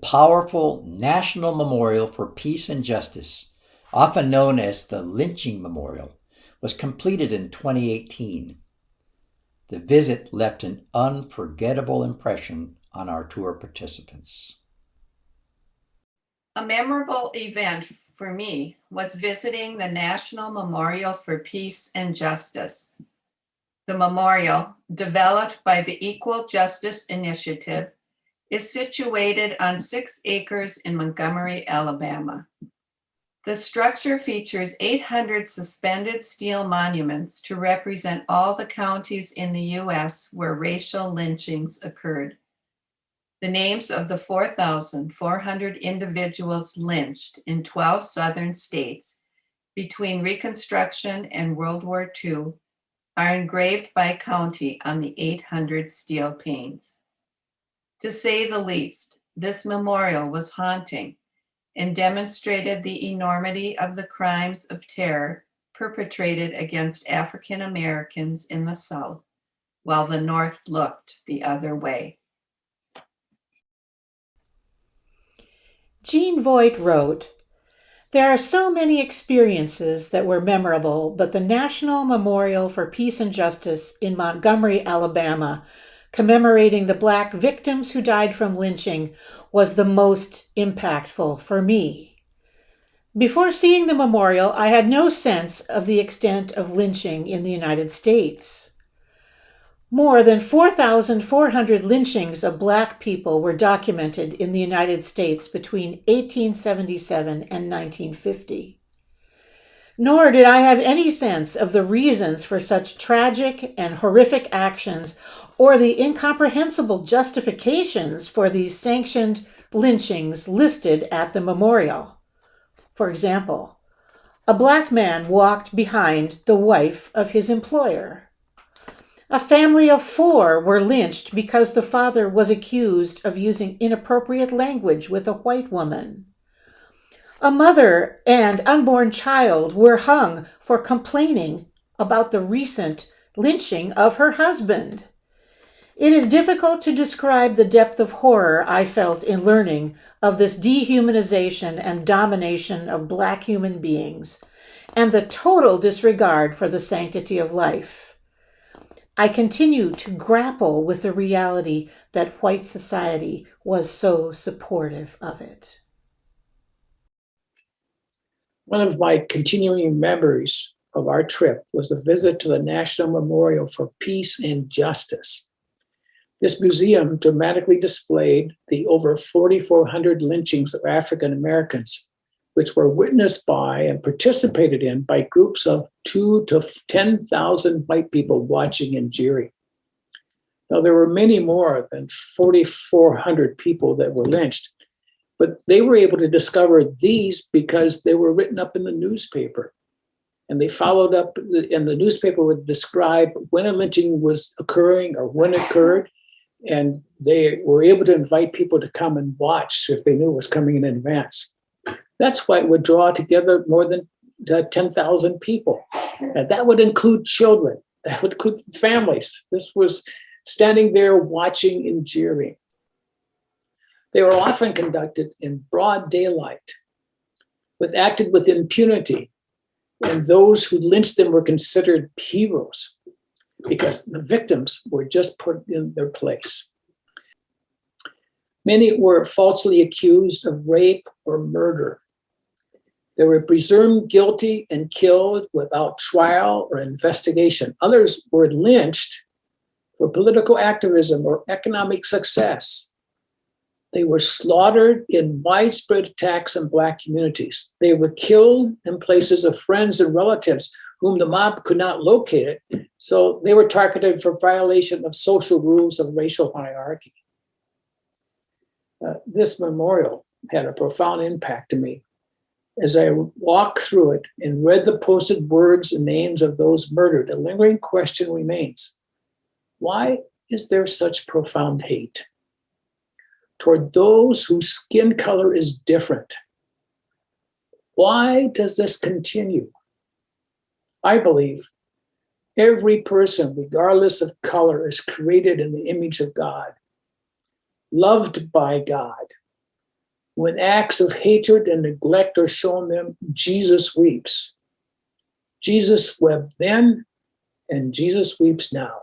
powerful national memorial for peace and justice, often known as the Lynching Memorial, was completed in 2018. The visit left an unforgettable impression on our tour participants. A memorable event for me was visiting the National Memorial for Peace and Justice. The memorial, developed by the Equal Justice Initiative, is situated on 6 acres in Montgomery, Alabama. The structure features 800 suspended steel monuments to represent all the counties in the U.S. where racial lynchings occurred. The names of the 4,400 individuals lynched in 12 southern states between Reconstruction and World War II are engraved by county on the 800 steel panes. To say the least, this memorial was haunting and demonstrated the enormity of the crimes of terror perpetrated against African Americans in the South, while the North looked the other way. Jean Voigt wrote, "There are so many experiences that were memorable, but the National Memorial for Peace and Justice in Montgomery, Alabama, commemorating the Black victims who died from lynching, was the most impactful for me. Before seeing the memorial, I had no sense of the extent of lynching in the United States. More than 4,400 lynchings of Black people were documented in the United States between 1877 and 1950. Nor did I have any sense of the reasons for such tragic and horrific actions or the incomprehensible justifications for these sanctioned lynchings listed at the memorial. For example, a Black man walked behind the wife of his employer. A family of 4 were lynched because the father was accused of using inappropriate language with a white woman. A mother and unborn child were hung for complaining about the recent lynching of her husband. It is difficult to describe the depth of horror I felt in learning of this dehumanization and domination of Black human beings and the total disregard for the sanctity of life. I continue to grapple with the reality that white society was so supportive of it." One of my continuing memories of our trip was a visit to the National Memorial for Peace and Justice. This museum dramatically displayed the over 4,400 lynchings of African Americans, which were witnessed by and participated in by groups of 2,000 to 10,000 white people watching and jeering. Now, there were many more than 4,400 people that were lynched, but they were able to discover these because they were written up in the newspaper. And they followed up, and the newspaper would describe when a lynching was occurring or when it occurred, and they were able to invite people to come and watch if they knew it was coming in advance. That's why it would draw together more than 10,000 people. And that would include children, that would include families. This was standing there watching and jeering. They were often conducted in broad daylight, acted with impunity, and those who lynched them were considered heroes because the victims were just put in their place. Many were falsely accused of rape or murder. They were presumed guilty and killed without trial or investigation. Others were lynched for political activism or economic success. They were slaughtered in widespread attacks on Black communities. They were killed in places of friends and relatives whom the mob could not locate it, so they were targeted for violation of social rules of racial hierarchy. This memorial had a profound impact to me. As I walked through it and read the posted words and names of those murdered, a lingering question remains. Why is there such profound hate toward those whose skin color is different? Why does this continue? I believe every person, regardless of color, is created in the image of God, loved by God, When acts of hatred and neglect are shown them, Jesus weeps. Jesus wept then, and Jesus weeps now.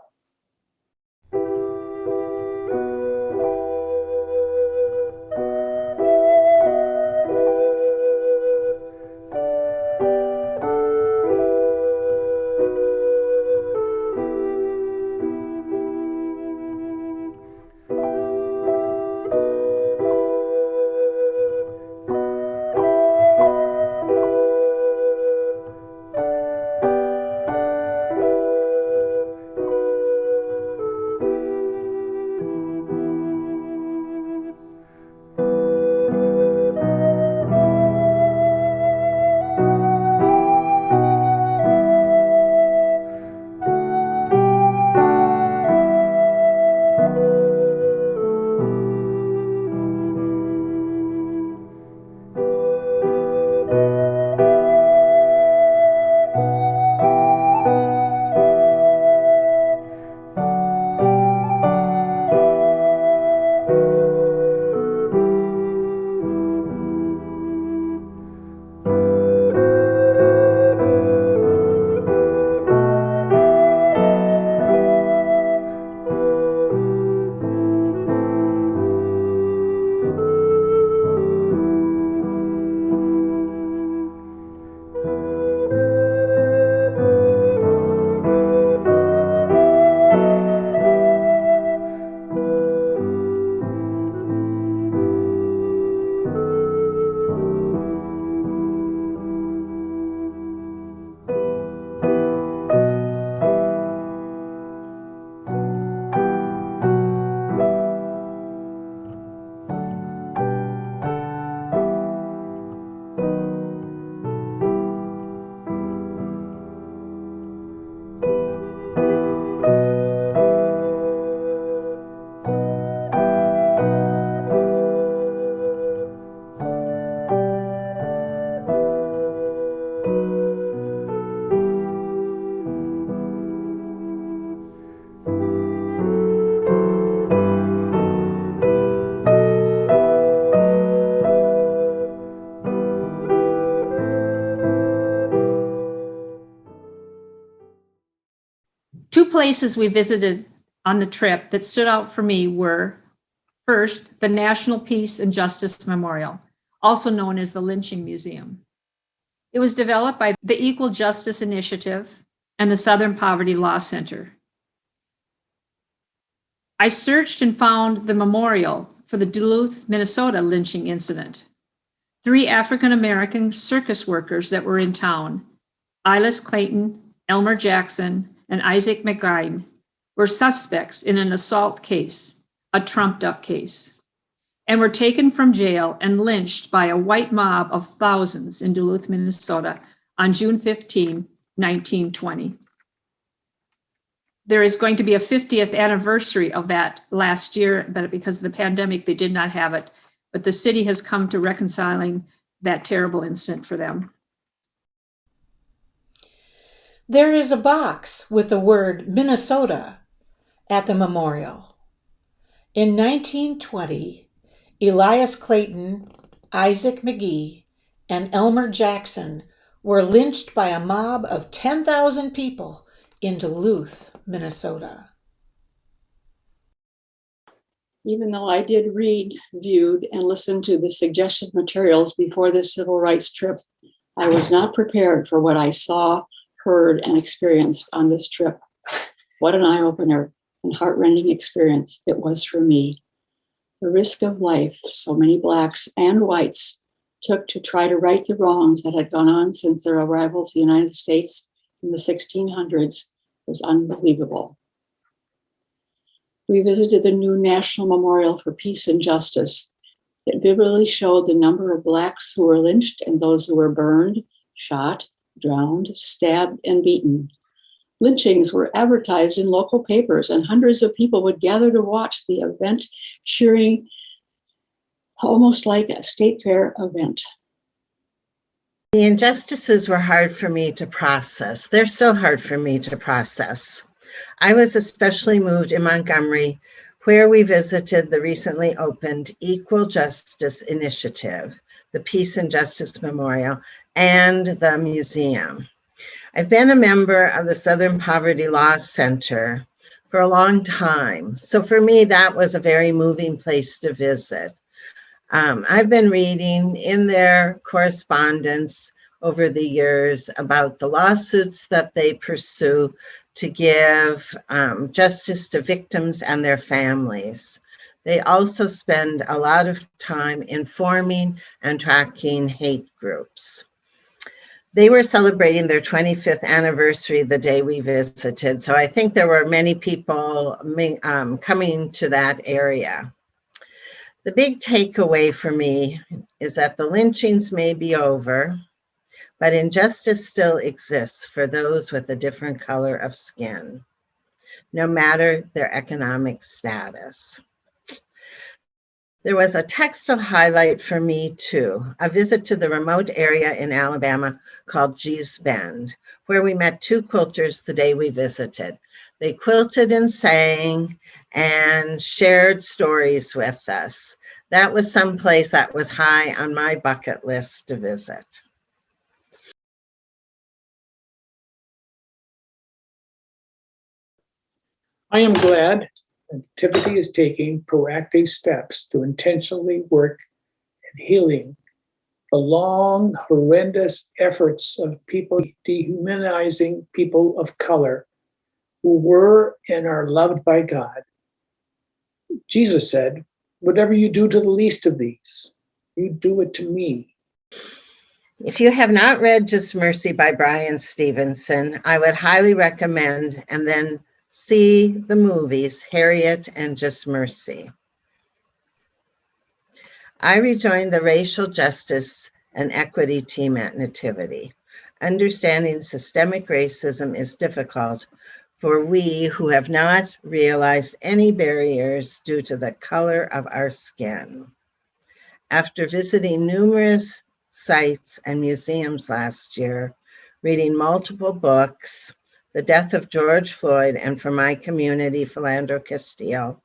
Two places we visited on the trip that stood out for me were, first, the National Peace and Justice Memorial, also known as the Lynching Museum. It was developed by the Equal Justice Initiative and the Southern Poverty Law Center. I searched and found the memorial for the Duluth, Minnesota lynching incident. 3 African-American circus workers that were in town, Ilis Clayton, Elmer Jackson, and Isaac McGuine, were suspects in an assault case, a trumped-up case, and were taken from jail and lynched by a white mob of thousands in Duluth, Minnesota on June 15, 1920. There is going to be a 50th anniversary of that last year, but because of the pandemic, they did not have it. But the city has come to reconciling that terrible incident for them. There is a box with the word Minnesota at the memorial. In 1920, Elias Clayton, Isaac McGee, and Elmer Jackson were lynched by a mob of 10,000 people in Duluth, Minnesota. Even though I did read, viewed, and listened to the suggested materials before this civil rights trip, I was not prepared for what I saw, heard, and experienced on this trip. What an eye-opener and heart-rending experience it was for me. The risk of life so many Blacks and whites took to try to right the wrongs that had gone on since their arrival to the United States in the 1600s was unbelievable. We visited the new National Memorial for Peace and Justice. It vividly showed the number of Blacks who were lynched and those who were burned, shot, drowned, stabbed, and beaten. Lynchings were advertised in local papers, and hundreds of people would gather to watch the event, cheering almost like a state fair event. The injustices were hard for me to process. They're still hard for me to process. I was especially moved in Montgomery, where we visited the recently opened Equal Justice Initiative, the Peace and Justice Memorial, and the museum. I've been a member of the Southern Poverty Law Center for a long time. So for me, that was a very moving place to visit. I've been reading in their correspondence over the years about the lawsuits that they pursue to give justice to victims and their families. They also spend a lot of time informing and tracking hate groups. They were celebrating their 25th anniversary the day we visited, so I think there were many people coming to that area. The big takeaway for me is that the lynchings may be over, but injustice still exists for those with a different color of skin, no matter their economic status. There was a textile highlight for me too, a visit to the remote area in Alabama called Gee's Bend, where we met two quilters the day we visited. They quilted and sang and shared stories with us. That was someplace that was high on my bucket list to visit. I am glad Nativity is taking proactive steps to intentionally work at healing the long, horrendous efforts of people dehumanizing people of color who were and are loved by God. Jesus said, "Whatever you do to the least of these, you do it to me." If you have not read Just Mercy by Brian Stevenson, I would highly recommend and then see the movies Harriet and Just Mercy. I rejoined the racial justice and equity team at Nativity. Understanding systemic racism is difficult for we who have not realized any barriers due to the color of our skin. After visiting numerous sites and museums last year, reading multiple books, The Death of George Floyd, and for my community, Philando Castile,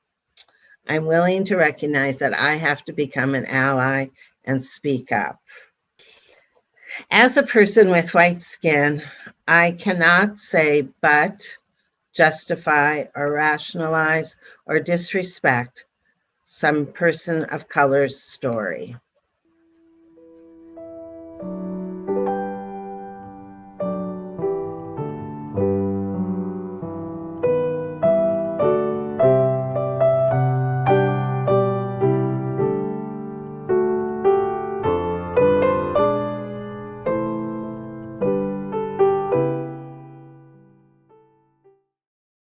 I'm willing to recognize that I have to become an ally and speak up. As a person with white skin, I cannot say but, justify, or rationalize or disrespect some person of color's story.